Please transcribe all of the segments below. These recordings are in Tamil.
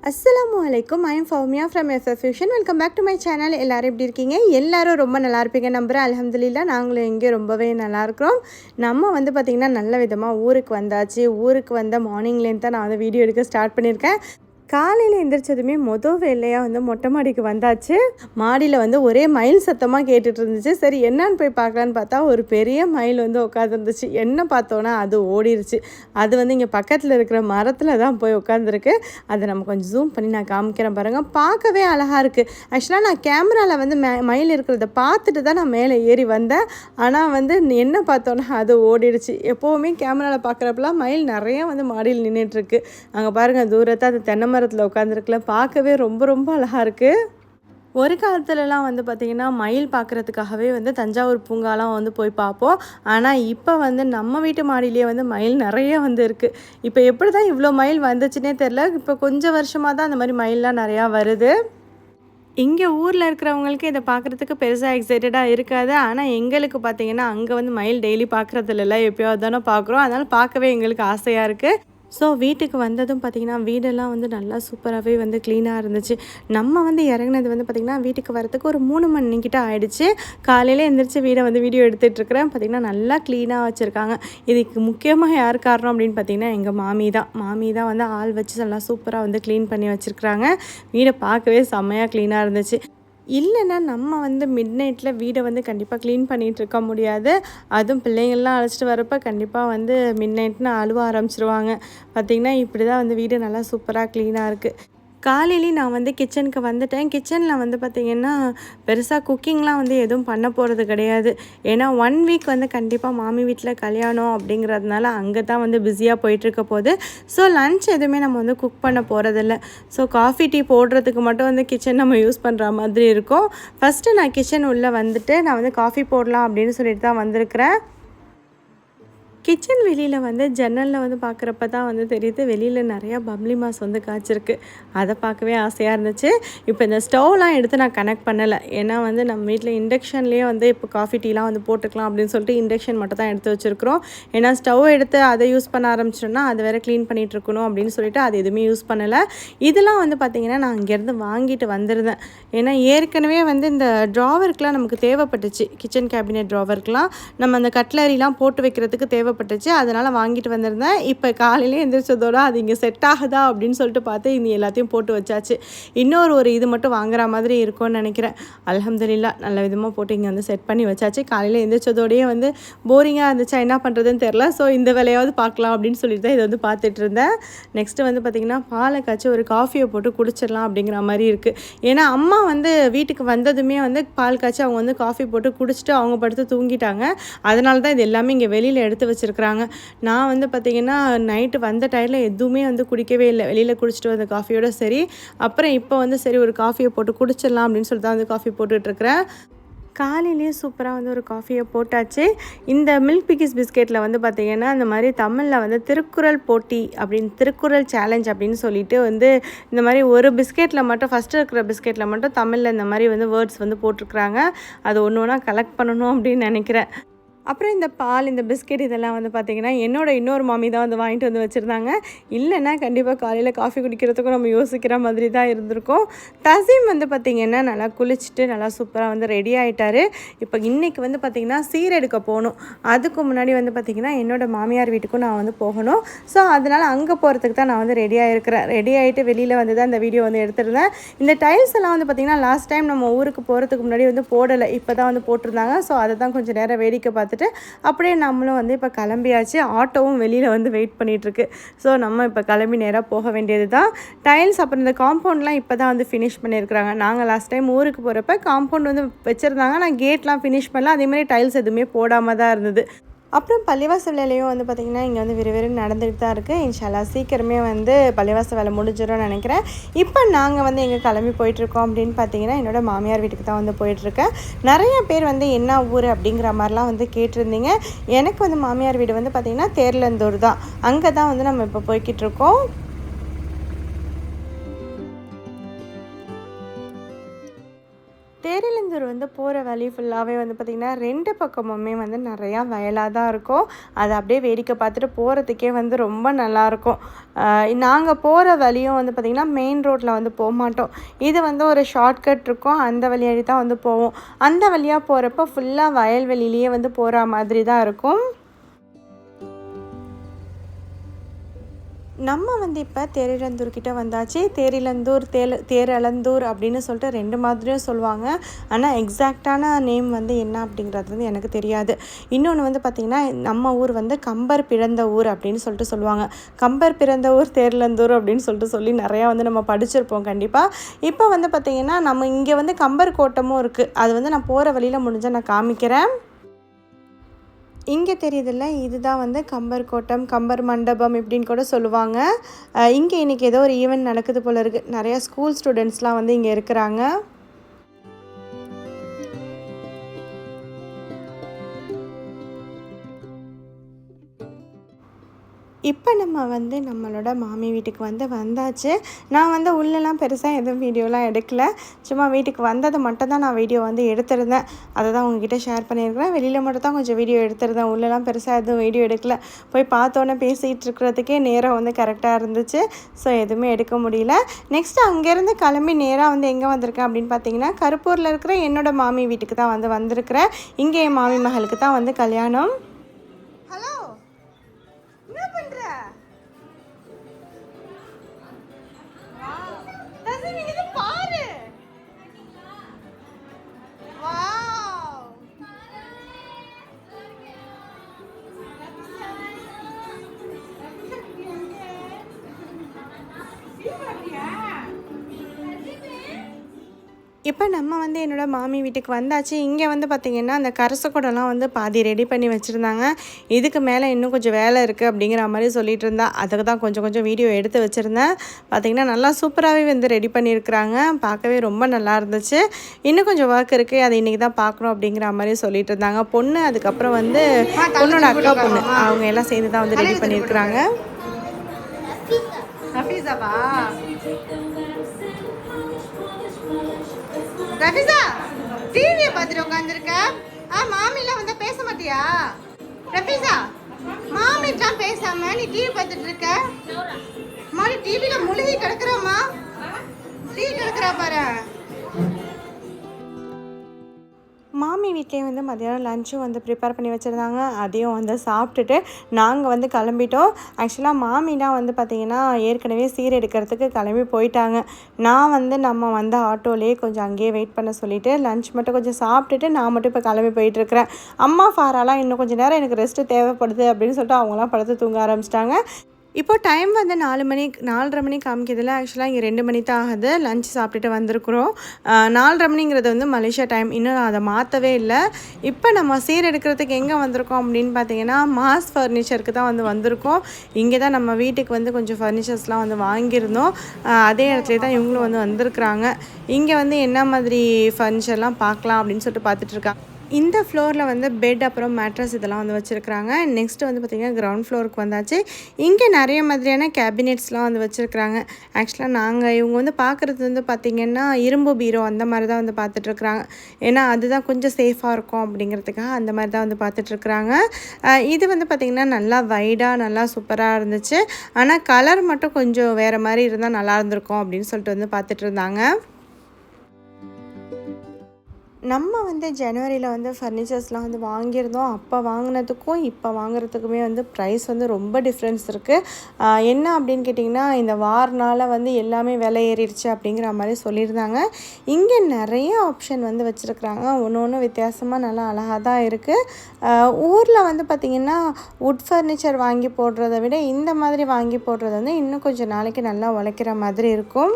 அஸ்ஸலாமு அலைக்கும். I am Fowmiya from FF fusion. Welcome back to my channel. எல்லோரும் எப்படி இருக்கீங்க? எல்லோரும் ரொம்ப நல்லா இருப்பீங்க நம்புகிறேன். அல்ஹம்துலில்லாஹ் நாங்களும் இங்கே ரொம்பவே நல்லாயிருக்கிறோம். நம்ம பார்த்திங்கன்னா நல்ல விதமாக ஊருக்கு வந்தாச்சு. ஊருக்கு வந்த மார்னிங்லேருந்து தான் நான் வீடியோ எடுக்க ஸ்டார்ட் பண்ணியிருக்கேன். காலையில் எந்திரிச்சதுமே வேலையாக மொட்டை மாடிக்கு வந்தாச்சு. மாடியில் ஒரே மயில் சத்தமாக கேட்டுட்டு இருந்துச்சு. சரி என்னான்னு போய் பார்க்கலான்னு பார்த்தா ஒரு பெரிய மயில் உட்காந்துருந்துச்சு. என்ன பார்த்தோன்னா அது ஓடிருச்சு. அது இங்கே பக்கத்தில் இருக்கிற மரத்தில் தான் போய் உட்காந்துருக்கு. அதை நம்ம கொஞ்சம் ஜூம் பண்ணி நான் காமிக்கிறேன் பாருங்கள். பார்க்கவே அழகாக இருக்குது. ஆக்சுவலாக நான் கேமராவில் மயில் இருக்கிறத பார்த்துட்டு தான் நான் மேலே ஏறி வந்தேன். ஆனால் என்ன பார்த்தோன்னா அது ஓடிடுச்சு. எப்போவுமே கேமராவில் பார்க்குறப்பெல்லாம் மயில் நிறைய மாடியில் நின்றுட்டுருக்கு. அங்கே பாருங்கள் தூரத்தை அந்த தென்னை மரத்தில் உட்காந்துருக்குல, பார்க்கவே ரொம்ப ரொம்ப அழகாக இருக்குது. ஒரு காலத்துலலாம் பார்த்திங்கன்னா மயில் பார்க்குறதுக்காகவே தஞ்சாவூர் பூங்காலாம் போய் பார்ப்போம். ஆனால் இப்போ நம்ம வீட்டு மாடியிலே மயில் நிறைய இருக்குது. இப்போ எப்படி தான் இவ்வளோ மயில் வந்துச்சுன்னே தெரில. இப்போ கொஞ்சம் வருஷமாக தான் அந்த மாதிரி மயிலெலாம் நிறையா வருது. இங்கே ஊரில் இருக்கிறவங்களுக்கு இதை பார்க்குறதுக்கு பெருசாக எக்ஸைட்டடாக இருக்காது. ஆனால் எங்களுக்கு பார்த்திங்கன்னா அங்கே மயில் டெய்லி பார்க்குறதுல எப்போயாவது தானே பார்க்குறோம். அதனால் பார்க்கவே எங்களுக்கு ஆசையாக இருக்குது. ஸோ வீட்டுக்கு வந்ததும் பார்த்திங்கன்னா வீடெல்லாம் நல்லா சூப்பராகவே க்ளீனாக இருந்துச்சு. நம்ம இறங்கினது பார்த்திங்கன்னா வீட்டுக்கு வரத்துக்கு ஒரு 3 மணிக்கிட்ட ஆகிடுச்சு. காலையில் எழுந்திரிச்சு வீடை வீடியோ எடுத்துகிட்ருக்கிறேன். பார்த்திங்கன்னா நல்லா க்ளீனாக வச்சுருக்காங்க. இதுக்கு முக்கியமாக யார் காரணம் அப்படின்னு பார்த்திங்கன்னா எங்கள் மாமி தான் ஆள் வச்சு நல்லா சூப்பராக க்ளீன் பண்ணி வச்சுருக்குறாங்க. வீடை பார்க்கவே செம்மையாக க்ளீனாக இருந்துச்சு. இல்லைன்னா நம்ம மிட் நைட்டில் வீடை கண்டிப்பாக க்ளீன் பண்ணிகிட்டு இருக்க முடியாது. அதுவும் பிள்ளைங்கள்லாம் அழைச்சிட்டு வரப்போ கண்டிப்பாக மிட் நைட்னு அழுவ ஆரம்பிச்சிருவாங்க. பார்த்திங்கன்னா இப்படி தான் வீடு நல்லா சூப்பராக க்ளீனாக இருக்குது. காலையிலே நான் கிச்சனுக்கு வந்துட்டேன். கிச்சனில் பார்த்திங்கன்னா பெருசாக குக்கிங்லாம் எதுவும் பண்ண போகிறது கிடையாது. ஏன்னா 1 வீக் கண்டிப்பாக மாமி வீட்டில் கல்யாணம் அப்படிங்கிறதுனால அங்கே தான் பிஸியாக போயிட்டுருக்க போகுது. ஸோ லன்ச் எதுவுமே நம்ம குக் பண்ண போகிறதில்ல. ஸோ காஃபி டீ போடுறதுக்கு மட்டும் கிச்சன் நம்ம யூஸ் பண்ணுற மாதிரி இருக்கும். ஃபஸ்ட்டு நான் கிச்சன் உள்ளே வந்துட்டு நான் காஃபி போடலாம் அப்படின்னு சொல்லிட்டு தான் வந்திருக்கிறேன். கிச்சன் வெளியில் ஜன்னலில் பார்க்குறப்ப தான் தெரியுது வெளியில் நிறையா பம்ளி மாஸ் காய்ச்சிருக்கு. அதை பார்க்கவே ஆசையாக இருந்துச்சு. இப்போ இந்த ஸ்டவ்லாம் எடுத்து நான் கனெக்ட் பண்ணலை. ஏன்னா நம்ம வீட்டில் இண்டக்ஷன்லேயே இப்போ காஃபி டீலாம் போட்டுக்கலாம் அப்படின்னு சொல்லிட்டு இண்டக்ஷன் மட்டும் தான் எடுத்து வச்சுருக்குறோம். ஏன்னா ஸ்டவ் எடுத்து அதை யூஸ் பண்ண ஆரம்பிச்சோன்னா அது வேறு க்ளீன் பண்ணிகிட்டு இருக்கணும் அப்படின்னு சொல்லிட்டு அது எதுவுமே யூஸ் பண்ணலை. இதெல்லாம் பார்த்திங்கன்னா நான் இங்கேருந்து வாங்கிட்டு வந்திருந்தேன். ஏன்னா ஏற்கனவே இந்த ட்ராவருக்கெலாம் நமக்கு தேவைப்பட்டுச்சு. கிச்சன் கேபினெட் ட்ராவருக்கெலாம் நம்ம அந்த கட்லரிலாம் போட்டு வைக்கிறதுக்கு தேவைப்பட்டுச்சு. அதனால் வாங்கிட்டு வந்திருந்தேன். இப்போ காலையிலே எந்திரிச்சதோட அது இங்கே செட் ஆகுதா அப்படின்னு சொல்லிட்டு பார்த்து இனி எல்லாத்தையும் போட்டு வச்சாச்சு. இன்னொரு இது மட்டும் வாங்குற மாதிரி இருக்கும்னு நினைக்கிறேன். அல்ஹம்துலில்லாஹ் நல்ல விதமாக போட்டு இங்கே செட் பண்ணி வச்சாச்சு. காலையில் எந்திரிச்சதோடையே போரிங்காக இருந்துச்சா என்ன பண்ணுறதுன்னு தெரில. ஸோ இந்த வேலையாவது பார்க்கலாம் அப்படின்னு சொல்லிட்டு தான் இதை பார்த்துட்டு இருந்தேன். நெக்ஸ்ட்டு பார்த்திங்கன்னா பாலை காய்ச்சி ஒரு காஃபியை போட்டு குடிச்சிடலாம் அப்படிங்கிற மாதிரி இருக்குது. ஏன்னா அம்மா வீட்டுக்கு வந்ததுமே பால் காய்ச்சி அவங்க காஃபி போட்டு குடிச்சிட்டு அவங்க படுத்து தூங்கிட்டாங்க. அதனால தான் இது எல்லாமே இங்கே வெளியில் எடுத்து வச்சுருக்கிறாங்க. நான் பார்த்திங்கன்னா நைட்டு வந்த டயரில் எதுவுமே குடிக்கவே இல்லை. வெளியில் குடிச்சிட்டு வந்த காஃபியோட சரி. அப்புறம் இப்போ சரி ஒரு காஃபியை போட்டு குடிச்சிடலாம் அப்படின்னு சொல்லிட்டு தான் காஃபி போட்டுட்ருக்கிறேன். காலையிலேயே சூப்பராக ஒரு காஃபியை போட்டாச்சு. இந்த மில்க் பிக்கிஸ் பிஸ்கெட்டில் பார்த்திங்கன்னா இந்த மாதிரி தமிழில் திருக்குறள் போட்டி அப்படின்னு திருக்குறள் சேலஞ்ச் அப்படின்னு சொல்லிட்டு இந்த மாதிரி ஒரு பிஸ்கெட்டில் மட்டும் ஃபஸ்ட்டு இருக்கிற பிஸ்கெட்டில் மட்டும் தமிழில் இந்த மாதிரி வேர்ட்ஸ் போட்டிருக்குறாங்க. அது ஒன்று ஒன்றா கலெக்ட் பண்ணணும் அப்படின்னு நினைக்கிறேன். அப்புறம் இந்த பால் இந்த பிஸ்கெட் இதெல்லாம் பார்த்திங்கன்னா இன்னொரு மாமி தான் வாங்கிட்டு வச்சுருந்தாங்க. இல்லைன்னா கண்டிப்பாக காலையில் காஃபி குடிக்கிறதுக்கும் நம்ம யோசிக்கிற மாதிரி தான் இருந்திருக்கும். தசீம் பார்த்திங்கன்னா நல்லா குளிச்சுட்டு நல்லா சூப்பராக ரெடி ஆகிட்டார். இப்போ இன்றைக்கி பார்த்திங்கன்னா சீரெடுக்க போகணும். அதுக்கு முன்னாடி பார்த்திங்கன்னா என்னோடய மாமியார் வீட்டுக்கும் நான் போகணும். ஸோ அதனால் அங்கே போகிறதுக்கு தான் நான் ரெடியாக இருக்கிறேன். ரெடி ஆகிட்டு வெளியில் தான் இந்த வீடியோ எடுத்துருந்தேன். இந்த டைல்ஸ் எல்லாம் பார்த்திங்கன்னா லாஸ்ட் டைம் நம்ம ஊருக்கு போகிறதுக்கு முன்னாடி போடலை. இப்போ தான் போட்டிருந்தாங்க. ஸோ அதை தான் கொஞ்சம் நேரம் வேடிக்கை பார்த்து அப்படியே நம்மளும் இப்போ கிளம்பியாச்சு. ஆட்டோவும் வெளியில் வெயிட் பண்ணிகிட்ருக்கு. ஸோ நம்ம இப்போ கிளம்பி நேராக போக வேண்டியது தான். டைல்ஸ் அப்புறம் இந்த காம்பவுண்ட்லாம் இப்போ தான் ஃபினிஷ் பண்ணியிருக்கிறாங்க. நாங்கள் லாஸ்ட் டைம் ஊருக்கு போகிறப்ப காம்பவுண்ட் வச்சுருந்தாங்க. நான் கேட்லாம் ஃபினிஷ் பண்ணல. அதேமாதிரி டைல்ஸ் எதுவுமே போடாமல் தான் இருந்தது. அப்புறம் பள்ளிவாசல் வேலையும் பார்த்திங்கன்னா இங்கே விறுவிறுன்னு நடந்துகிட்டு தான் இருக்குது. இன்ஷால்லாஹ் சீக்கிரமே பள்ளிவாசல் வேலை முடிஞ்சிடும்னு நினைக்கிறேன். இப்போ நாங்கள் எங்கே கிளம்பி போயிட்டுருக்கோம் அப்படின்னு பார்த்தீங்கன்னா என்னோடய மாமியார் வீட்டுக்கு தான் போயிட்டுருக்கேன். நிறைய பேர் என்ன ஊர் அப்படிங்கிற மாதிரிலாம் கேட்டிருந்தீங்க. எனக்கு மாமியார் வீடு பார்த்திங்கன்னா தேர்லந்தூர் தான். அங்கே தான் நம்ம இப்போ போய்கிட்டு இருக்கோம். தேரிலந்தூர் வந்து போகிற வழி ஃபுல்லாகவே வந்து பார்த்திங்கன்னா 2 பக்கமுமே வந்து நிறையா வயலாக தான் இருக்கும். அதை அப்படியே வேடிக்கை பார்த்துட்டு போகிறதுக்கே வந்து ரொம்ப நல்லாயிருக்கும். நாங்கள் போகிற வழியும் வந்து பார்த்திங்கன்னா மெயின் ரோட்டில் வந்து போகமாட்டோம். இது வந்து ஒரு ஷார்ட்கட் இருக்கும், அந்த வழியாடி தான் வந்து போவோம். அந்த வழியாக போகிறப்ப ஃபுல்லாக வயல்வெளியிலேயே வந்து போகிற மாதிரி தான் இருக்கும். நம்ம வந்து இப்போ தேரிழந்தூர்கிட்ட வந்தாச்சு. தேரழந்தூர் அப்படின்னு சொல்லிட்டு 2 மாதிரியும் சொல்லுவாங்க. ஆனால் எக்ஸாக்டான நேம் வந்து என்ன அப்படிங்கிறது வந்து எனக்கு தெரியாது. இன்னொன்று வந்து பார்த்திங்கன்னா நம்ம ஊர் வந்து கம்பர் பிறந்த ஊர் அப்படின்னு சொல்லிட்டு சொல்லுவாங்க. கம்பர் பிறந்த ஊர் தேரிழந்தூர் அப்படின்னு சொல்லி நிறையா வந்து நம்ம படிச்சிருப்போம் கண்டிப்பாக. இப்போ வந்து பார்த்திங்கன்னா நம்ம இங்கே வந்து கம்பர் கோட்டமும் இருக்குது. அது வந்து நான் போகிற வழியில் முடிஞ்சால் நான் காமிக்கிறேன். இங்கே தெரியுதில்ல, இதுதான் வந்து கம்பர் கோட்டம், கம்பர் மண்டபம் இப்படின்னு கூட சொல்லுவாங்க. இங்கே இன்றைக்கி ஏதோ ஒரு ஈவெண்ட் நடக்குது போல இருக்குது. நிறையா ஸ்கூல் ஸ்டூடெண்ட்ஸ்லாம் வந்து இங்கே இருக்கிறாங்க. இப்போ நம்ம வந்து நம்மளோட மாமி வீட்டுக்கு வந்தாச்சு. நான் வந்து உள்ளெல்லாம் பெருசாக எதுவும் வீடியோலாம் எடுக்கலை. சும்மா வீட்டுக்கு வந்தது மட்டும் தான் நான் வீடியோ வந்து எடுத்திருந்தேன். அதை தான் உங்ககிட்ட ஷேர் பண்ணியிருக்கிறேன். வெளியில் மட்டும் தான் கொஞ்சம் வீடியோ எடுத்திருந்தேன். உள்ளெல்லாம் பெருசாக எதுவும் வீடியோ எடுக்கலை. போய் பார்த்தோன்னே பேசிகிட்டு இருக்கிறதுக்கே நேரம் வந்து கரெக்டாக இருந்துச்சு. ஸோ எதுவுமே எடுக்க முடியல. நெக்ஸ்ட்டு அங்கேருந்து கிளம்பி நேராக வந்து எங்கே வந்திருக்கேன் அப்படின்னு பார்த்தீங்கன்னா கருப்பூரில் இருக்கிற என்னோடய மாமி வீட்டுக்கு தான் வந்து வந்திருக்கிறேன். இங்கே என் மாமி மகளுக்கு தான் வந்து கல்யாணம். ஹலோ, என்ன பண்ற? தசமி இது பாரு. வாவ். இப்போ நம்ம வந்து என்னோடய மாமி வீட்டுக்கு வந்தாச்சு. இங்கே வந்து பார்த்திங்கன்னா அந்த கரசக்குடம்லாம் வந்து பாதி ரெடி பண்ணி வச்சுருந்தாங்க. இதுக்கு மேலே இன்னும் கொஞ்சம் வேலை இருக்குது அப்படிங்கிற மாதிரி சொல்லிகிட்டு இருந்தா. அதுக்கு தான் கொஞ்சம் வீடியோ எடுத்து வச்சுருந்தேன். பார்த்திங்கன்னா நல்லா சூப்பராகவே வந்து ரெடி பண்ணியிருக்கிறாங்க. பார்க்கவே ரொம்ப நல்லா இருந்துச்சு. இன்னும் கொஞ்சம் ஒர்க் இருக்குது, அதை இன்றைக்கி தான் பார்க்கணும் அப்படிங்கிற மாதிரி சொல்லிகிட்டு இருந்தாங்க. பொண்ணு அதுக்கப்புறம் வந்து பொண்ணோட அக்கா பொண்ணு அவங்க எல்லாம் சேர்ந்து தான் வந்து ரெடி பண்ணியிருக்கிறாங்க. ரஃபிசா, டிவியை பார்த்துட்டு உட்காந்துருக்க. மாமிலாம் வந்து பேச மாட்டியா? ரஃபிசா, மாமிட்டான் பேசாம நீ டிவி பார்த்துட்டு இருக்க. மாமி டிவியில முழுகி கிடக்குறோமா? டிவி கிடக்குறா பாரு. மாமி வீட்லேயே வந்து மதியானம் லஞ்சும் வந்து ப்ரிப்பேர் பண்ணி வச்சுருந்தாங்க. அதையும் வந்து சாப்பிட்டுட்டு நாங்கள் வந்து கிளம்பிட்டோம். ஆக்சுவலாக மாமிலாம் வந்து பார்த்திங்கன்னா ஏற்கனவே சீர் எடுக்கிறதுக்கு கிளம்பி போயிட்டாங்க. நான் வந்து நம்ம வந்த ஆட்டோலேயே கொஞ்சம் அங்கேயே வெயிட் பண்ண சொல்லிவிட்டு லஞ்ச் மட்டும் கொஞ்சம் சாப்பிட்டுட்டு நான் மட்டும் இப்போ கிளம்பி போயிட்டுருக்கிறேன். அம்மா ஃபாராலாம் இன்னும் கொஞ்சம் நேரம் எனக்கு ரெஸ்ட்டு தேவைப்படுது அப்படின்னு சொல்லிட்டு அவங்களாம் படுத்து தூங்க ஆரம்பிச்சிட்டாங்க. இப்போது டைம் வந்து 4:30 மணி காமிக்கிறதுல ஆக்சுவலாக இங்கே 2 மணி தான் ஆகுது. லஞ்ச் சாப்பிட்டுட்டு வந்திருக்குறோம். 4:30 மணிங்கிறது வந்து மலேசியா டைம். இன்னும் அதை மாற்றவே இல்லை. இப்போ நம்ம சீர் எடுக்கிறதுக்கு எங்கே வந்திருக்கோம் அப்படின்னு பார்த்தீங்கன்னா மாஸ் ஃபர்னிச்சருக்கு தான் வந்து வந்திருக்கோம். இங்கே தான் நம்ம வீட்டுக்கு வந்து கொஞ்சம் ஃபர்னிச்சர்ஸ்லாம் வந்து வாங்கியிருந்தோம். அதே இடத்துல தான் இவங்களும் வந்து வந்திருக்கிறாங்க. இங்கே வந்து என்ன மாதிரி ஃபர்னிச்சர்லாம் பார்க்கலாம் அப்படின்னு சொல்லிட்டு பார்த்துட்ருக்காங்க. இந்த ஃப்ளோரில் வந்து பெட் அப்புறம் மேட்ரஸ் இதெல்லாம் வந்து வச்சுருக்குறாங்க. நெக்ஸ்ட்டு வந்து பார்த்திங்கன்னா கிரவுண்ட் ஃப்ளோருக்கு வந்தாச்சு. இங்கே நிறைய மாதிரியான கேபினெட்ஸ்லாம் வந்து வச்சுருக்குறாங்க. ஆக்சுவலாக இவங்க வந்து பார்க்குறது வந்து பார்த்திங்கன்னா இரும்பு பீரோ அந்த மாதிரி தான் வந்து பார்த்துட்ருக்குறாங்க. ஏன்னா அதுதான் கொஞ்சம் சேஃபாக இருக்கும் அப்படிங்கிறதுக்காக அந்த மாதிரி தான் வந்து பார்த்துட்ருக்குறாங்க. இது வந்து பார்த்திங்கன்னா நல்லா வைடாக நல்லா சூப்பராக இருந்துச்சு. ஆனால் கலர் மட்டும் கொஞ்சம் வேறு மாதிரி இருந்தால் நல்லா இருந்திருக்கும் அப்படின்னு சொல்லிட்டு வந்து பார்த்துட்டு இருந்தாங்க. நம்ம வந்து ஜனவரியில் வந்து ஃபர்னிச்சர்ஸ்லாம் வந்து வாங்கியிருந்தோம். அப்போ வாங்கினதுக்கும் இப்போ வாங்குறதுக்குமே வந்து ப்ரைஸ் வந்து ரொம்ப டிஃப்ரென்ஸ் இருக்குது. என்ன அப்படின்னு கேட்டிங்கன்னா இந்த வாரனால் வந்து எல்லாமே விலை ஏறிடுச்சு அப்படிங்கிற மாதிரி சொல்லியிருந்தாங்க. இங்கே நிறைய ஆப்ஷன் வந்து வச்சுருக்குறாங்க. ஒன்று வித்தியாசமாக நல்லா அழகாக தான் இருக்குது. ஊரில் வந்து பார்த்திங்கன்னா வுட் ஃபர்னிச்சர் வாங்கி போடுறத விட இந்த மாதிரி வாங்கி போடுறது வந்து இன்னும் கொஞ்சம் நாளைக்கு நல்லா உழைக்கிற மாதிரி இருக்கும்.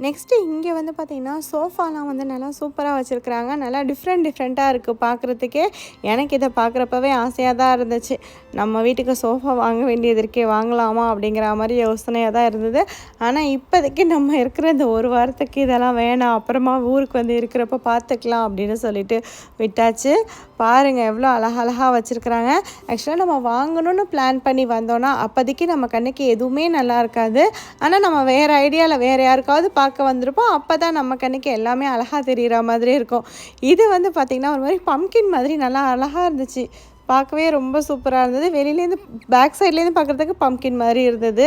நெக்ஸ்ட்டு இங்கே வந்து பார்த்திங்கன்னா சோஃபாலாம் வந்து நல்லா சூப்பராக வச்சுருக்குறாங்க. நல்லா டிஃப்ரெண்ட்டாக இருக்குது பார்க்குறதுக்கே. எனக்கு இதை பார்க்குறப்பவே ஆசையாக தான் இருந்துச்சு. நம்ம வீட்டுக்கு சோஃபா வாங்க வேண்டியது இருக்கே, வாங்கலாமா அப்படிங்கிற மாதிரி யோசனையாக தான் இருந்தது. ஆனால் இப்போதைக்கு நம்ம இருக்கிற இந்த ஒரு வாரத்துக்கு இதெல்லாம் வேணாம், அப்புறமா ஊருக்கு வந்து இருக்கிறப்ப பார்த்துக்கலாம் அப்படின்னு சொல்லிட்டு விட்டாச்சு. பாருங்கள் எவ்வளோ அழகாக வச்சுருக்குறாங்க. ஆக்சுவலாக நம்ம வாங்கணும்னு பிளான் பண்ணி வந்தோன்னா அப்போதைக்கு நம்ம கண்ணுக்கு எதுவுமே நல்லா இருக்காது. ஆனால் நம்ம வேறு ஐடியாவில் வேறு யாருக்காவது பார்க்க வந்திருப்போம். அப்போ தான் நம்ம கண்ணுக்கு எல்லாமே அழகாக தெரிகிற மாதிரி இருக்கும். இது வந்து பார்த்திங்கன்னா ஒரு மாதிரி பம்கின் மாதிரி நல்லா அழகாக இருந்துச்சு. பார்க்கவே ரொம்ப சூப்பராக இருந்தது. வெளியிலேருந்து பேக் சைட்லேருந்து பார்க்குறதுக்கு பம்கின் மாதிரி இருந்தது.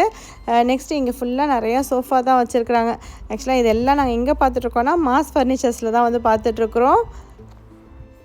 நெக்ஸ்ட்டு இங்கே ஃபுல்லாக நிறையா சோஃபா தான் வச்சுருக்குறாங்க. ஆக்சுவலாக இதெல்லாம் நாங்கள் எங்கே பார்த்துட்ருக்கோன்னா மாஸ் ஃபர்னிச்சர்ஸில் தான் வந்து பார்த்துட்ருக்குறோம்.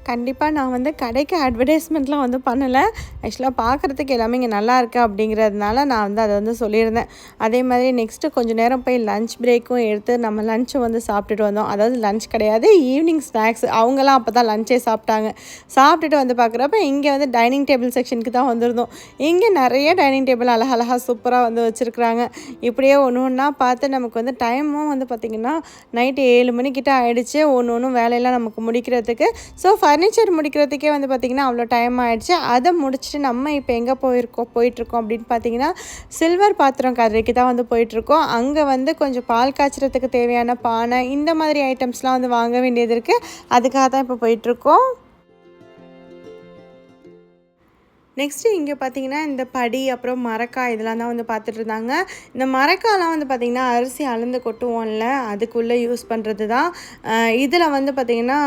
கண்டிப்பாக நான் வந்து கடைக்கு அட்வர்டைஸ்மெண்ட்லாம் வந்து பண்ணலை. ஆக்சுவலாக பார்க்குறதுக்கு எல்லாமே இங்கே நல்லாயிருக்கு அப்படிங்கிறதுனால நான் வந்து அதை வந்து சொல்லியிருந்தேன். அதே மாதிரி நெக்ஸ்ட்டு கொஞ்சம் நேரம் போய் லன்ச் பிரேக்கும் எடுத்து நம்ம லன்ச்சும் வந்து சாப்பிட்டுட்டு வந்தோம். அதாவது லன்ச் கிடையாது, ஈவினிங் ஸ்நாக்ஸ். அவங்களாம் அப்போ தான் லஞ்சே சாப்பிட்டாங்க. சாப்பிட்டுட்டு வந்து பார்க்குறப்ப இங்கே வந்து டைனிங் டேபிள் செக்ஷனுக்கு தான் வந்திருந்தோம். இங்கே நிறைய டைனிங் டேபிள் அழகாக சூப்பராக வந்து வச்சுருக்குறாங்க. இப்படியே ஒன்று ஒன்றா பார்த்து நமக்கு வந்து டைமும் வந்து பார்த்திங்கன்னா நைட்டு 7 மணிக்கிட்ட ஆகிடுச்சு ஒன்றும் வேலையெல்லாம் நமக்கு முடிக்கிறதுக்கு. ஸோ ஃபர்னிச்சர் முடிக்கிறதுக்கே வந்து பார்த்திங்கன்னா அவ்வளோ டைம் ஆகிடுச்சு. அதை முடிச்சுட்டு நம்ம இப்போ எங்கே போயிட்டுருக்கோம் அப்படின்னு பார்த்தீங்கன்னா சில்வர் பாத்திரம் கடைக்கு தான் வந்து போயிட்டுருக்கோம். அங்கே வந்து கொஞ்சம் பால் காய்ச்சறதுக்கு தேவையான பானை இந்த மாதிரி ஐட்டம்ஸ்லாம் வந்து வாங்க வேண்டியது இருக்குது. அதுக்காக தான் இப்போ போயிட்டுருக்கோம். நெக்ஸ்ட்டு இங்கே பார்த்திங்கன்னா இந்த படி அப்புறம் மரக்காய் இதெல்லாம் தான் வந்து பார்த்துட்டு இருந்தாங்க. இந்த மரக்காயெலாம் வந்து பார்த்திங்கன்னா அரிசி அளந்து கொட்டுவோம்ல, அதுக்குள்ளே யூஸ் பண்ணுறது தான். இதில் வந்து பார்த்திங்கன்னா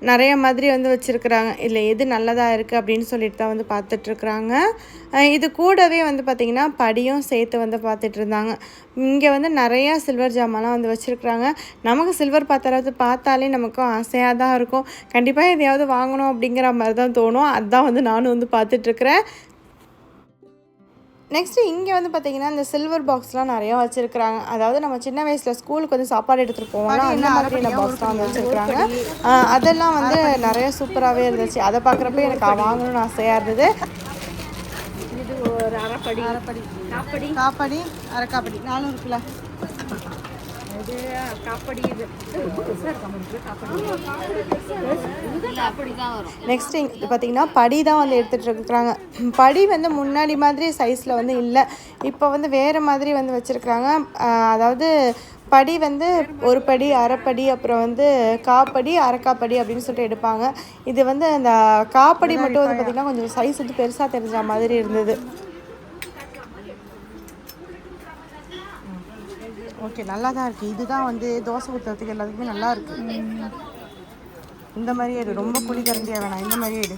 நிறைய மாதிரி வந்து வச்சுருக்குறாங்க. இதில் எது நல்லதாக இருக்குது அப்படின்னு சொல்லிட்டு தான் வந்து பார்த்துட்ருக்குறாங்க. இது கூடவே வந்து பார்த்திங்கன்னா படியும் சேர்த்து வந்து பார்த்துட்டு இருந்தாங்க. இங்கே வந்து நிறையா சில்வர் ஜாமான்லாம் வந்து வச்சுருக்குறாங்க. நமக்கு சில்வர் பாத்திரத்தை பார்த்தாலே நமக்கும் ஆசையாக தான் இருக்கும். கண்டிப்பாக எதையாவது வாங்கணும் அப்படிங்கிற மாதிரி தான் தோணும். அதுதான் வந்து நானும் வந்து பார்த்துட்ருக்குறேன். நெக்ஸ்ட்டு இங்கே வந்து பார்த்திங்கன்னா இந்த சில்வர் பாக்ஸ்லாம் நிறையா வச்சுருக்குறாங்க. அதாவது நம்ம சின்ன வயசில் ஸ்கூலுக்கு வந்து சாப்பாடு எடுத்துகிட்டு போவோம்ல, அந்த மாதிரியான பாக்ஸ்லாம் வந்து வச்சுருக்குறாங்க. அதெல்லாம் வந்து நிறையா சூப்பராகவே இருந்துச்சு. அதை பார்க்குறப்ப எனக்கு வாங்கணும்னு ஆசையாக இருந்தது. இது ஒரு அரைப்படி காப்படி அரைக்காப்படி 4 இருக்குல்ல. இது காப்படி. இது நெக்ஸ்ட்டு இது பார்த்திங்கன்னா படி தான் வந்து எடுத்துகிட்டு இருக்கிறாங்க. படி வந்து முன்னாடி மாதிரி சைஸில் வந்து இல்லை, இப்போ வந்து வேறு மாதிரி வந்து வச்சுருக்குறாங்க. அதாவது படி வந்து ஒரு படி அரைப்படி அப்புறம் வந்து காப்படி அரைக்காப்படி அப்படின்னு சொல்லிட்டு எடுப்பாங்க. இது வந்து அந்த காப்படி மட்டும் வந்து பார்த்திங்கன்னா கொஞ்சம் சைஸ் வந்து பெருசாக தெரிஞ்ச மாதிரி இருந்தது. ஓகே, நல்லா தான் இருக்குது. இதுதான் வந்து தோசை ஊற்றுறதுக்கு எல்லாத்துக்குமே நல்லா இருக்குது. இந்த மாதிரியே எடு, ரொம்ப குழி கரண்டியாக வேணாம், இந்த மாதிரியே எடு.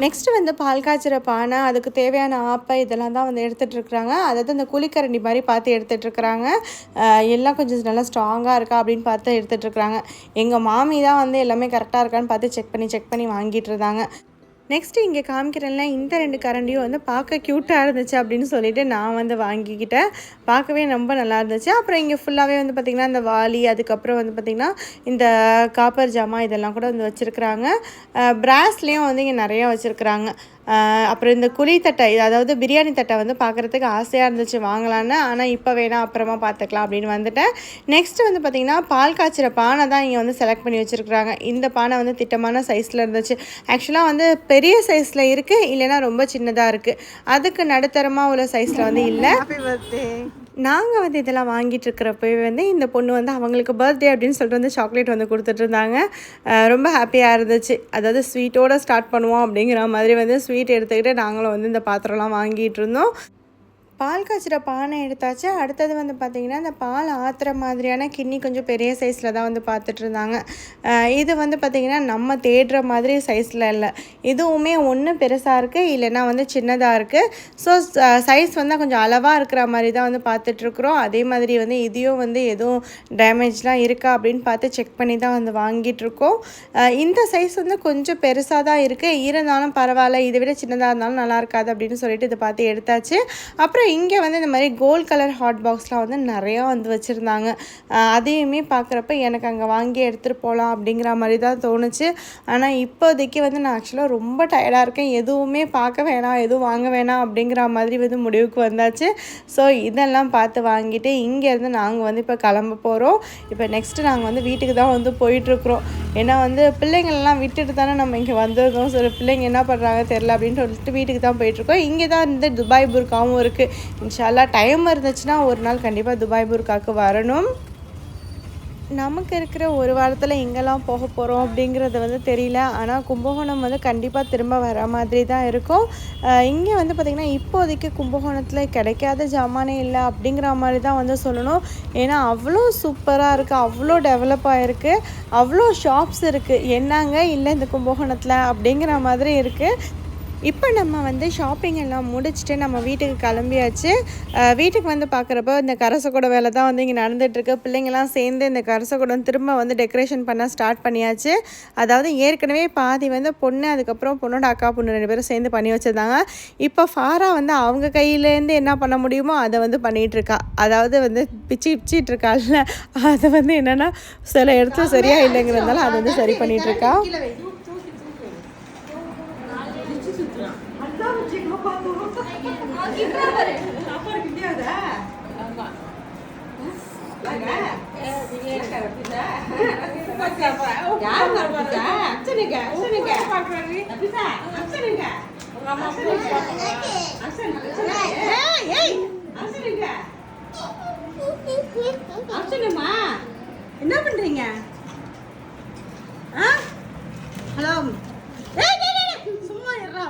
நெக்ஸ்ட்டு வந்து பால் காய்ச்சிற பானை, அதுக்கு தேவையான ஆப்பை இதெல்லாம் தான் வந்து எடுத்துகிட்ருக்குறாங்க. அதாவது இந்த குழிக்கரண்டி மாதிரி பார்த்து எடுத்துகிட்ருக்குறாங்க. எல்லாம் கொஞ்சம் நல்லா ஸ்ட்ராங்காக இருக்கா அப்படின்னு பார்த்து எடுத்துகிட்ருக்குறாங்க. எங்கள் மாமி தான் வந்து எல்லாமே கரெக்டாக இருக்கான்னு பார்த்து செக் பண்ணி வாங்கிட்டு இருந்தாங்க. நெக்ஸ்ட்டு இங்கே காமிக்கிறேன்ல, இந்த 2 கரண்டியும் வந்து பார்க்க க்யூட்டாக இருந்துச்சு அப்படின்னு சொல்லிட்டு நான் வந்து வாங்கிக்கிட்டேன். பார்க்கவே ரொம்ப நல்லா இருந்துச்சு. அப்புறம் இங்கே ஃபுல்லாகவே வந்து பார்த்திங்கன்னா இந்த வாளி, அதுக்கப்புறம் வந்து பார்த்திங்கன்னா இந்த காப்பர் ஜாமான் இதெல்லாம் கூட வந்து வச்சுருக்குறாங்க. பிராஸ்லேயும் வந்து இங்கே நிறையா வச்சுருக்குறாங்க. அப்புறம் இந்த குழி தட்டை, அதாவது பிரியாணி தட்டை வந்து பார்க்குறதுக்கு ஆசையாக இருந்துச்சு வாங்கலான்னு. ஆனால் இப்போ வேணாம், அப்புறமா பார்த்துக்கலாம் அப்படின்னு வந்துட்டேன். நெக்ஸ்ட்டு வந்து பார்த்திங்கன்னா பால் காய்ச்சிற பானை தான் இங்கே வந்து செலக்ட் பண்ணி வச்சுருக்குறாங்க. இந்த பானை வந்து திட்டமான சைஸில் இருந்துச்சு. ஆக்சுவலாக வந்து பெரிய சைஸில் இருக்குது, இல்லைன்னா ரொம்ப சின்னதாக இருக்குது. அதுக்கு நடுத்தரமாக உள்ள சைஸில் வந்து இல்லை. நாங்கள் வந்து இதெல்லாம் வாங்கிட்டு இருக்கிறப்பவே வந்து இந்த பொண்ணு வந்து அவங்களுக்கு பர்த்டே அப்படின்னு சொல்லிட்டு வந்து சாக்லேட் வந்து கொடுத்துட்ருந்தாங்க. ரொம்ப ஹாப்பியாக இருந்துச்சு. அதாவது ஸ்வீட்டோடு ஸ்டார்ட் பண்ணுவோம் அப்படிங்கிற மாதிரி வந்து ஸ்வீட் எடுத்துக்கிட்டு நாங்களும் வந்து இந்த பாத்திரம்லாம் வாங்கிட்டு இருந்தோம். பால் காய்ச்சிற பானை எடுத்தாச்சு. அடுத்தது வந்து பார்த்திங்கன்னா இந்த பால் ஆற்றுற மாதிரியான கிண்ணி கொஞ்சம் பெரிய சைஸில் தான் வந்து பார்த்துட்டு இருந்தாங்க. இது வந்து பார்த்திங்கன்னா நம்ம தேடுற மாதிரி சைஸில் இல்லை, இதுவுமே ஒன்று பெருசாக இருக்குது, இல்லைன்னா வந்து சின்னதாக இருக்குது. ஸோ சைஸ் வந்து கொஞ்சம் அளவாக இருக்கிற மாதிரி தான் வந்து பார்த்துட்ருக்குறோம். அதே மாதிரி வந்து இதையும் வந்து எதுவும் டேமேஜ்லாம் இருக்கா அப்படின்னு பார்த்து செக் பண்ணி தான் வந்து வாங்கிட்டுருக்கோம். இந்த சைஸ் வந்து கொஞ்சம் பெருசாக தான் இருக்குது, இருந்தாலும் பரவாயில்ல, இதை விட சின்னதாக இருந்தாலும் நல்லா இருக்காது அப்படின்னு சொல்லிட்டு இதை பார்த்து எடுத்தாச்சு. அப்புறம் இங்கே வந்து இந்த மாதிரி கோல்ட் கலர் ஹாட் பாக்ஸ்லாம் வந்து நிறையா வந்து வச்சுருந்தாங்க. அதையுமே பார்க்குறப்ப எனக்கு அங்கே வாங்கி எடுத்துகிட்டு போகலாம் அப்படிங்கிற மாதிரி தான் தோணுச்சு. ஆனால் இப்போதைக்கு வந்து நான் ஆக்சுவலாக ரொம்ப டயர்டாக இருக்கேன். எதுவுமே பார்க்க வேணாம், எதுவும் வாங்க வேணாம் அப்படிங்கிற மாதிரி வந்து முடிவுக்கு வந்தாச்சு. ஸோ இதெல்லாம் பார்த்து வாங்கிட்டு இங்கேருந்து நாங்கள் வந்து இப்போ கிளம்ப போகிறோம். இப்போ நெக்ஸ்ட்டு நாங்கள் வந்து வீட்டுக்கு தான் வந்து போயிட்டுருக்குறோம். ஏன்னா வந்து பிள்ளைங்களெல்லாம் விட்டுட்டு தானே நம்ம இங்கே வந்திருக்கோம். சில பிள்ளைங்க என்ன பண்ணுறாங்க தெரில அப்படின்னு சொல்லிட்டு வீட்டுக்கு தான் போயிட்டுருக்கோம். இங்கே தான் இந்த துபாய் புர்காவும் இருக்குது. இன்ஷா அல்லாஹ் டைம் இருந்துச்சுன்னா ஒரு நாள் கண்டிப்பாக துபாய் புர்காவுக்கு வரணும். நமக்கு இருக்கிற ஒரு வாரத்தில் எங்கெல்லாம் போக போகிறோம் அப்படிங்கிறது வந்து தெரியல. ஆனால் கும்பகோணம் வந்து கண்டிப்பாக திரும்ப வர மாதிரி தான் இருக்கும். இங்கே வந்து பார்த்திங்கன்னா இப்போதைக்கு கும்பகோணத்தில் கிடைக்காத ஜாமானே இல்லை அப்படிங்கிற மாதிரி தான் வந்து சொல்லணும். ஏன்னா அவ்வளோ சூப்பராக இருக்குது, அவ்வளோ டெவலப் ஆகிருக்கு, அவ்வளோ ஷாப்ஸ் இருக்குது. என்னங்க இல்லை இந்த கும்பகோணத்தில் அப்படிங்கிற மாதிரி இருக்குது. இப்போ நம்ம வந்து ஷாப்பிங் எல்லாம் முடிச்சுட்டு நம்ம வீட்டுக்கு கிளம்பியாச்சு. வீட்டுக்கு வந்து பார்க்குறப்ப இந்த கரசக்கூடம் வேலை தான் வந்து இங்கே நடந்துகிட்ருக்கு. பிள்ளைங்கள்லாம் சேர்ந்து இந்த கரசக்கூடம் திரும்ப வந்து டெக்கரேஷன் பண்ண ஸ்டார்ட் பண்ணியாச்சு. அதாவது ஏற்கனவே பாதி வந்து பொண்ணு, அதுக்கப்புறம் பொண்ணோட அக்கா பொண்ணு 2 பேரும் சேர்ந்து பண்ணி வச்சுருந்தாங்க. இப்போ ஃபாரா வந்து அவங்க கையிலேருந்து என்ன பண்ண முடியுமோ அதை வந்து பண்ணிகிட்ருக்கா. அதாவது வந்து பிச்சிட்டு இருக்காள்ல, அதை வந்து என்னென்னா சில இடத்துல சரியாக இல்லைங்கிறதுனால அதை வந்து சரி பண்ணிகிட்ருக்கா. என்ன பண்றீங்க? ஹலோ, சும்மா இருடா.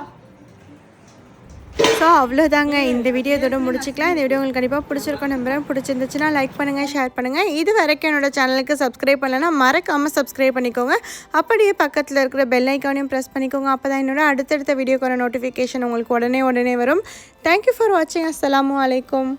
ஸோ அவ்வளோதாங்க, இந்த வீடியோ இதோட முடிச்சுக்கலாம். இந்த வீடியோ உங்களுக்கு கண்டிப்பாக பிடிச்சிருக்கோம் நம்புறேன். பிடிச்சிருந்துச்சுன்னா லைக் பண்ணுங்கள், ஷேர் பண்ணுங்கள். இது வரைக்கும் என்னோடய சேனலுக்கு சப்ஸ்கிரைப் பண்ணலைன்னா மறக்காமல் சப்ஸ்கிரைப் பண்ணிக்கோங்க. அப்படியே பக்கத்தில் இருக்கிற பெல் ஐக்கானையும் ப்ரெஸ் பண்ணிக்கோங்க. அப்போ தான் என்னோட அடுத்தடுத்த வீடியோக்கான நோட்டிஃபிகேஷன் உங்களுக்கு உடனே வரும். தேங்க்யூ ஃபார் வாட்சிங். அஸ்ஸலாமு அலைக்கும்.